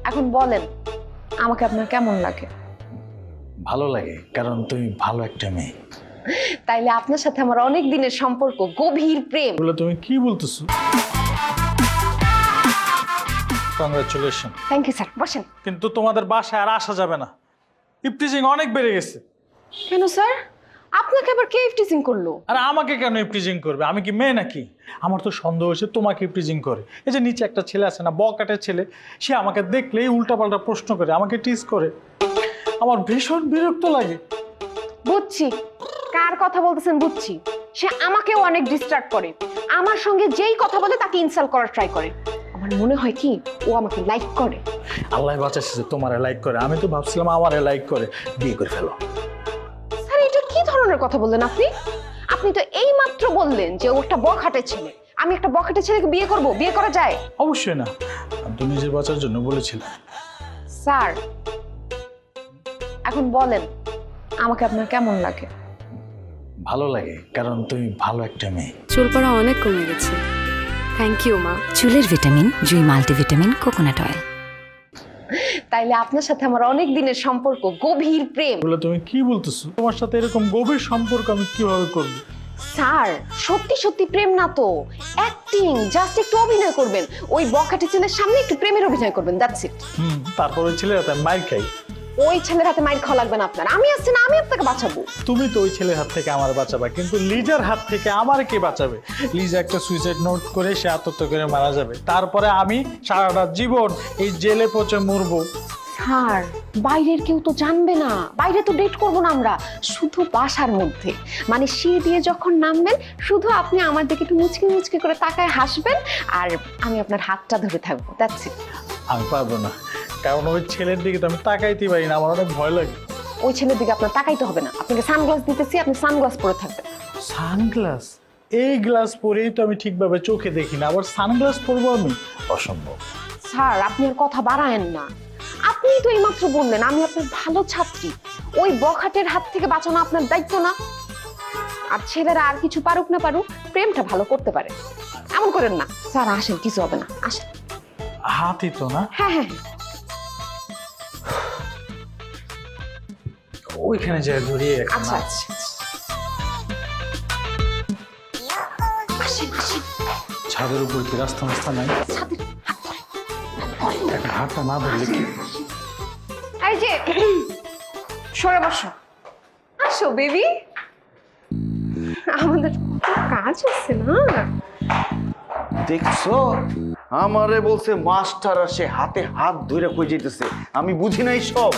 এখন বলেন আমাকে আপনার কেমন লাগে? ভালো লাগে, কারণ তুমি ভালো একটা মেয়ে। তাইলে আপনার সাথে আমার অনেক দিনের সম্পর্ক, গভীর প্রেম। বলে তুমি কি বলতেছো? কংগ্রাচুলেশন। থ্যাংক ইউ স্যার, বসেন। কিন্তু তোমাদের বাসায় আর আসা যাবে না, ইফটিজিং অনেক বেড়ে গেছে। কেন স্যার, আপনাকে আবার কে ইফটিজিং করলো? আর আমাকে কেন ইফটিজিং করবে? আমি কি মেয়ে নাকি? আমার তো সন্দেহ হয়েছে তোমাকে ইফটিজিং করে। এই যে নিচে একটা ছেলে আছে না, বকাটের ছেলে, সে আমাকে দেখলেই উল্টাপাল্টা প্রশ্ন করে, আমাকে টিজ করে। আমার ভীষণ বিরক্ত লাগে। বুঝছি কার কথা বলতেছেন, বুঝছি। সে আমাকেও অনেক ডিস্টার্ব করে, আমার সঙ্গে যেই কথা বলে তাকে ইনসাল্ট করার ট্রাই করে। আমার মনে হয় কি ও আমাকে লাইক করে। আল্লাহ বাঁচাচ্ছে যে তোমারে লাইক করে, আমি তো ভাবছিলাম আমারে লাইক করে, বিয়ে করে ফেলো। স্যার এটা কি ধরনের কথা বললেন আপনি? আপনি তো এই মাত্র বললেন যে ও একটা বখাটে ছেলে। আমি একটা বখাটে ছেলেকে বিয়ে করব? বিয়ে করা যায়? অবশ্যই না, আমি তো নিজের বাঁচার জন্য বলেছিলাম। স্যার এখন বলেন আমাকে আপনার কেমন লাগে? ভালো লাগে, কারণ তুমি ভালো একটা মেয়ে। চুল পড়া অনেক কমে গেছে। থ্যাংক ইউ মা। চুলের ভিটামিন জুই মাল্টিভিটামিন কোকোনাট অয়েল। তাইলে আপনার সাথে আমার অনেক দিনের সম্পর্ক, গভীর প্রেম। বলে তুমি কি বলতেছো? তোমার সাথে এরকম গভীর সম্পর্ক আমি কিভাবে করব? স্যার সত্যি সত্যি প্রেম না তো, অ্যাক্টিং, জাস্ট একটু অভিনয় করবেন। ওই বখাটে ছেলের সামনে একটু প্রেমের অভিনয় করবেন, দ্যাটস ইট। তারপর ওই ছেলের হাতে মাইর খাই। ওই ছেলের হাতে মাইর খাওয়া লাগবে না আপনার, আমি আসছি না, আমি আপনাকে বাঁচাবো। তুমি তো ওই ছেলের হাত থেকে আমার বাঁচাবে, কিন্তু লিজার হাত থেকে আমার কে বাঁচাবে? লিজা একটা সুইসাইড নোট করে সে আত্মহত্যা করে মারা যাবে, তারপরে আমি সারাটা জীবন এই জেলে পচে মরবো। স্যার বাইরের কেউ তো জানবে না, বাইরে তো ডেট করবো না আমরা, শুধু বাসার মধ্যে। মানে সিঁড়ি দিয়ে যখন নামবেন শুধু আপনি আমার দিকে একটু মুচকি মুচকি করে তাকায় হাসবেন, আর আমি আপনার হাতটা ধরে থাকবো, দ্যাটস ইট। আমি পারবো না, কারণ ওই ছেলের দিকে তো আমি তাকাইতে পারি না, আমার অনেক ভয় লাগে। ওই ছেলের দিকে আপনার তাকাইতে হবে না, আপনাকে সানগ্লাস দিতেছি, আপনি সানগ্লাস পরে থাকবেন। সানগ্লাস? এই গ্লাস পরেই তো আমি ঠিকভাবে চোখে দেখি না, আবার সানগ্লাস পরবো আমি? অসম্ভব। স্যার আপনি আর কথা বাড়ায়েন না, আপনি তো এইমাত্র বললেন আমি আপনার ভালো ছাত্রী। ওই বখাটের হাত থেকে বাঁচানো আপনার দায়িত্ব না? আর ছেলেরা আর কিছু পারুক না পারুক, প্রেমটা ভালো করতে পারে। এমন করেন না স্যার, আসেন, কিছু হবে না, আসেন। হাতই তো না। হ্যাঁ হ্যাঁ ওইখানে যায় ধরিয়ে রাখি। আচ্ছা আচ্ছা আসেন আসেন। ছাদের উপর কি রাস্তা মাস্তা নাই? ছাদের হাত ধরে। একটা হাতটা না ধরলে কি? এই যে সরে বসো, আসো বেবি, আমাদের কাজ আছে না। দেখছো, আমারে বলছে মাস্টার, আর সে হাতে হাত ধরে কই যেতেছে। আমি বুঝি নাই সব।